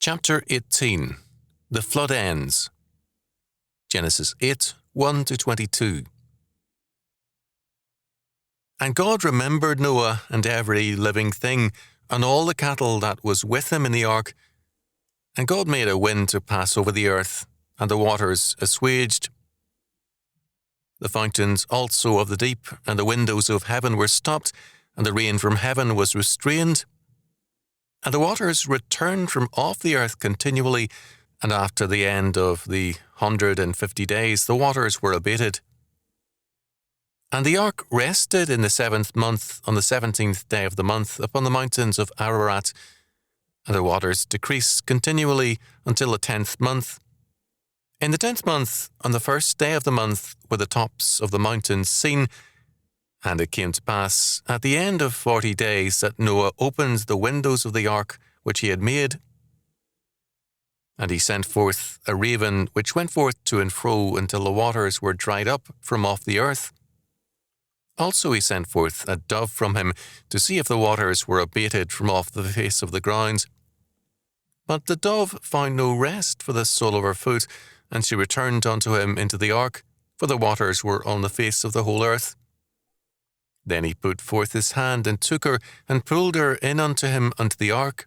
Chapter 18. The Flood Ends. Genesis 8, 1-22. And God remembered Noah and every living thing, and all the cattle that was with him in the ark. And God made a wind to pass over the earth, and the waters assuaged. The fountains also of the deep and the windows of heaven were stopped, and the rain from heaven was restrained. And the waters returned from off the earth continually, and after the end of the 150 days the waters were abated. And the ark rested in the 7th month on the 17th day of the month upon the mountains of Ararat, and the waters decreased continually until the 10th month. In the 10th month, on the 1st day of the month, were the tops of the mountains seen. And it came to pass, at the end of 40 days, that Noah opened the windows of the ark which he had made. And he sent forth a raven, which went forth to and fro until the waters were dried up from off the earth. Also he sent forth a dove from him, to see if the waters were abated from off the face of the ground. But the dove found no rest for the sole of her foot, and she returned unto him into the ark, for the waters were on the face of the whole earth. Then he put forth his hand, and took her, and pulled her in unto him unto the ark.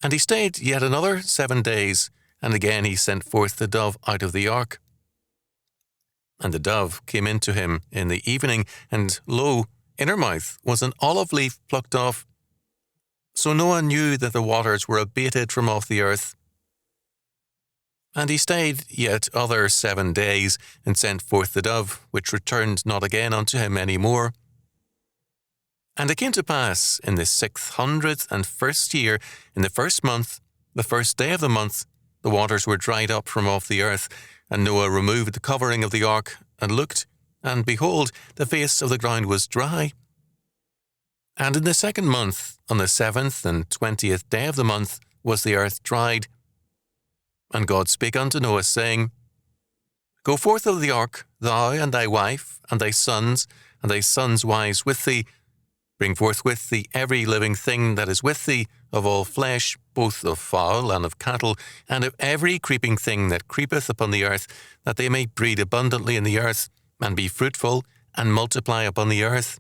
And he stayed yet another 7 days, and again he sent forth the dove out of the ark. And the dove came in to him in the evening, and lo, in her mouth was an olive leaf plucked off. So Noah knew that the waters were abated from off the earth. And he stayed yet other 7 days, and sent forth the dove, which returned not again unto him any more. And it came to pass in the 601st year, in the 1st month, the 1st day of the month, the waters were dried up from off the earth, and Noah removed the covering of the ark, and looked, and behold, the face of the ground was dry. And in the 2nd month, on the 7th and 20th day of the month, was the earth dried. And God spake unto Noah, saying, Go forth of the ark, thou and thy wife, and thy sons wives with thee. Bring forth with thee every living thing that is with thee, of all flesh, both of fowl and of cattle, and of every creeping thing that creepeth upon the earth, that they may breed abundantly in the earth, and be fruitful, and multiply upon the earth.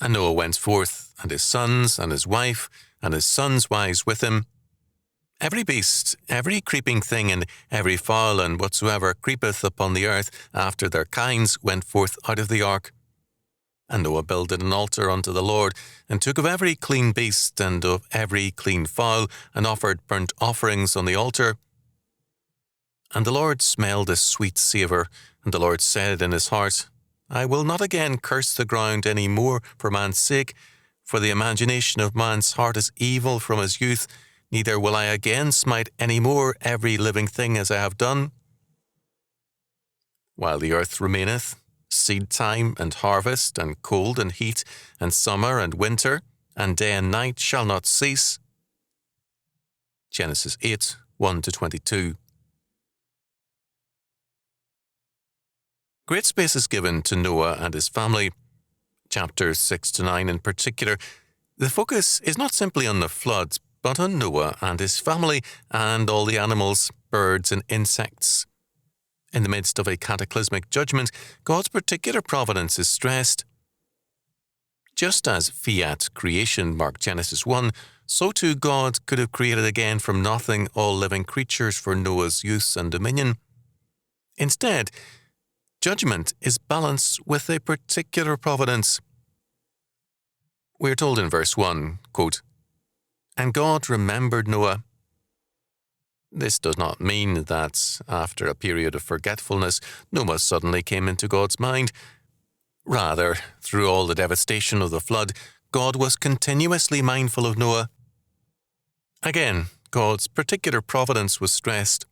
And Noah went forth, and his sons, and his wife, and his sons' wives with him. Every beast, every creeping thing, and every fowl, and whatsoever creepeth upon the earth after their kinds, went forth out of the ark. And Noah builded an altar unto the Lord, and took of every clean beast, and of every clean fowl, and offered burnt offerings on the altar. And the Lord smelled a sweet savour, and the Lord said in his heart, I will not again curse the ground any more for man's sake, for the imagination of man's heart is evil from his youth, neither will I again smite any more every living thing as I have done. While the earth remaineth, seed time and harvest, and cold and heat, and summer and winter, and day and night shall not cease. Genesis 8, 1-22. Great space is given to Noah and his family. Chapters 6-9 in particular. The focus is not simply on the flood, but on Noah and his family, and all the animals, birds, and insects. In the midst of a cataclysmic judgment, God's particular providence is stressed. Just as fiat creation marked Genesis 1, so too God could have created again from nothing all living creatures for Noah's use and dominion. Instead, judgment is balanced with a particular providence. We are told in verse 1, quote, And God remembered Noah. This does not mean that, after a period of forgetfulness, Noah suddenly came into God's mind. Rather, through all the devastation of the flood, God was continuously mindful of Noah. Again, God's particular providence was stressed.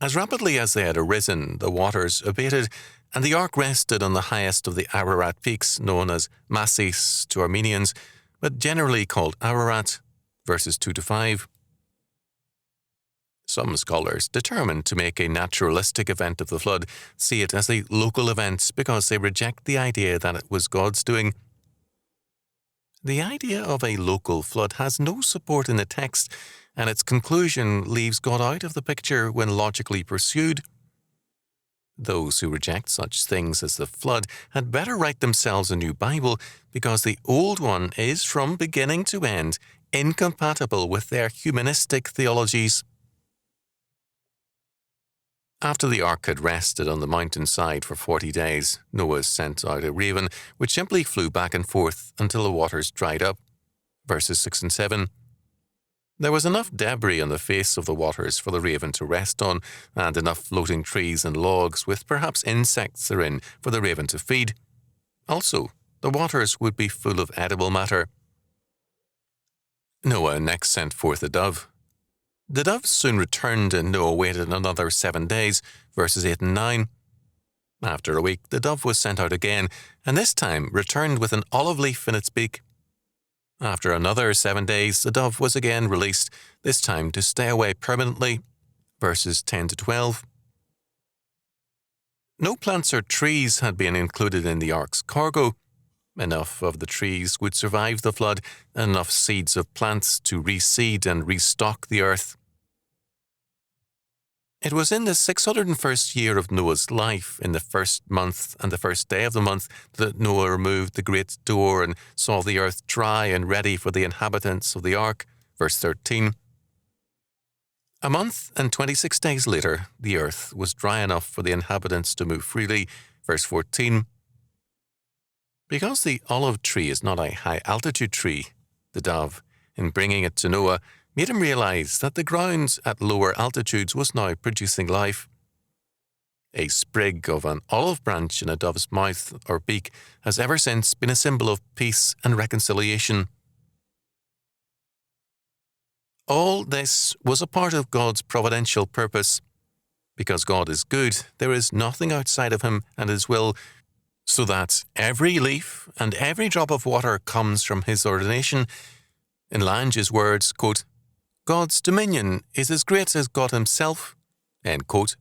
As rapidly as they had arisen, the waters abated, and the ark rested on the highest of the Ararat peaks, known as Massis to Armenians, but generally called Ararat, verses 2-5. Some scholars, determined to make a naturalistic event of the flood, see it as a local event because they reject the idea that it was God's doing. The idea of a local flood has no support in the text, and its conclusion leaves God out of the picture when logically pursued. Those who reject such things as the flood had better write themselves a new Bible, because the old one is, from beginning to end, incompatible with their humanistic theologies. After the ark had rested on the mountainside for 40 days, Noah sent out a raven, which simply flew back and forth until the waters dried up. Verses 6 and 7. There was enough debris on the face of the waters for the raven to rest on, and enough floating trees and logs with perhaps insects therein for the raven to feed. Also, the waters would be full of edible matter. Noah next sent forth a dove. The dove soon returned, and Noah waited another 7 days, verses 8 and 9. After a week, the dove was sent out again, and this time returned with an olive leaf in its beak. After another 7 days, the dove was again released, this time to stay away permanently, verses 10 to 12. No plants or trees had been included in the ark's cargo. Enough of the trees would survive the flood, and enough seeds of plants to reseed and restock the earth. It was in the 601st year of Noah's life, in the first month and the first day of the month, that Noah removed the great door and saw the earth dry and ready for the inhabitants of the ark. Verse 13. A month and 26 days later, the earth was dry enough for the inhabitants to move freely. Verse 14. Because the olive tree is not a high-altitude tree, the dove, in bringing it to Noah, made him realize that the ground at lower altitudes was now producing life. A sprig of an olive branch in a dove's mouth or beak has ever since been a symbol of peace and reconciliation. All this was a part of God's providential purpose. Because God is good, there is nothing outside of him and his will, so that every leaf and every drop of water comes from his ordination. In Lange's words, quote, God's dominion is as great as God himself, end quote.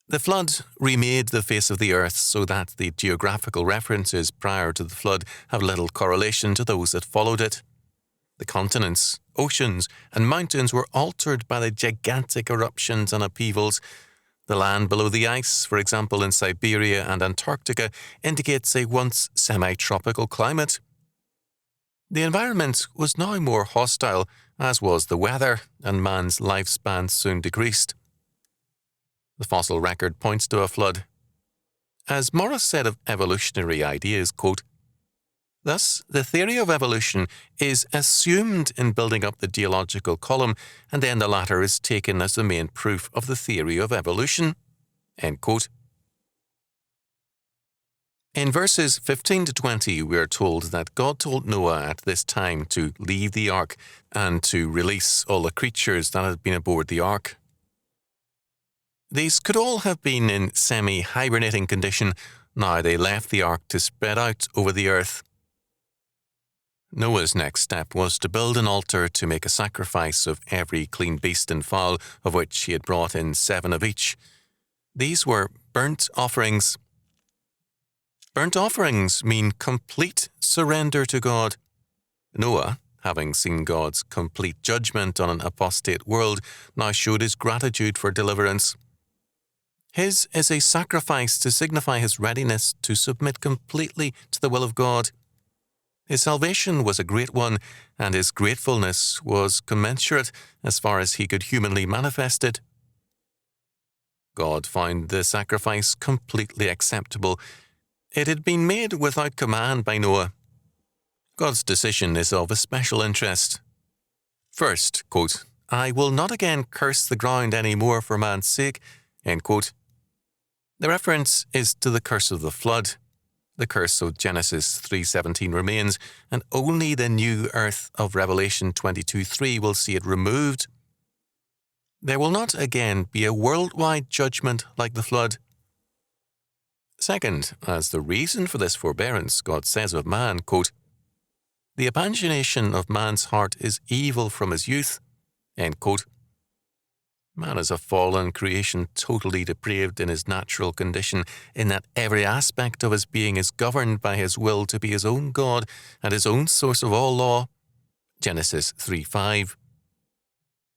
The flood remade the face of the earth so that the geographical references prior to the flood have little correlation to those that followed it. The continents, oceans, and mountains were altered by the gigantic eruptions and upheavals. The land below the ice, for example in Siberia and Antarctica, indicates a once semi-tropical climate. The environment was now more hostile, as was the weather, and man's lifespan soon decreased. The fossil record points to a flood. As Morris said of evolutionary ideas, quote, thus, the theory of evolution is assumed in building up the geological column, and then the latter is taken as the main proof of the theory of evolution. End quote. In verses 15 to 20, we are told that God told Noah at this time to leave the ark and to release all the creatures that had been aboard the ark. These could all have been in semi-hibernating condition. Now they left the ark to spread out over the earth. Noah's next step was to build an altar to make a sacrifice of every clean beast and fowl, of which he had brought in 7 of each. These were burnt offerings. Burnt offerings mean complete surrender to God. Noah, having seen God's complete judgment on an apostate world, now showed his gratitude for deliverance. His is a sacrifice to signify his readiness to submit completely to the will of God. His salvation was a great one, and his gratefulness was commensurate as far as he could humanly manifest it. God found the sacrifice completely acceptable. It had been made without command by Noah. God's decision is of especial interest. First, quote, I will not again curse the ground any more for man's sake, end quote. The reference is to the curse of the flood. The curse of Genesis 3:17 remains, and only the new earth of Revelation 22:3 will see it removed. There will not again be a worldwide judgment like the flood. Second, as the reason for this forbearance, God says of man, quote, the imagination of man's heart is evil from his youth, end quote. Man is a fallen creation, totally depraved in his natural condition, in that every aspect of his being is governed by his will to be his own God and his own source of all law. Genesis 3:5.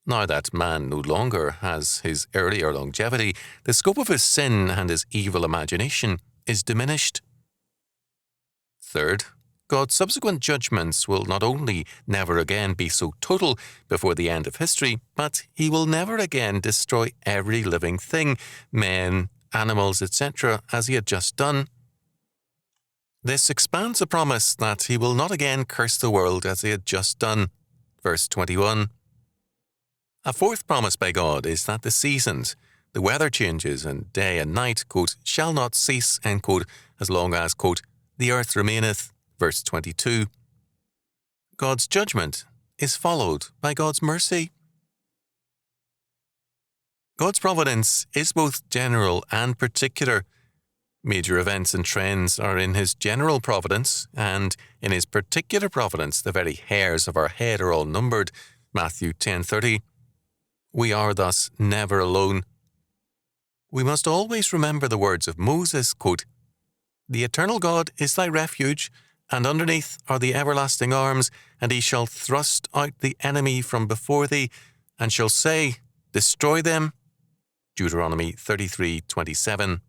Now that man no longer has his earlier longevity, the scope of his sin and his evil imagination is diminished. Third, God's subsequent judgments will not only never again be so total before the end of history, but he will never again destroy every living thing, men, animals, etc., as he had just done. This expands the promise that he will not again curse the world as he had just done. Verse 21. A fourth promise by God is that the seasons, the weather changes and day and night, quote, shall not cease, end quote, as long as, quote, the earth remaineth. Verse 22. God's judgment is followed by God's mercy. God's providence is both general and particular. Major events and trends are in his general providence, and in his particular providence the very hairs of our head are all numbered. Matthew 10:30. We are thus never alone. We must always remember the words of Moses, quote, the eternal God is thy refuge, and underneath are the everlasting arms, and he shall thrust out the enemy from before thee, and shall say, destroy them. Deuteronomy 33:27.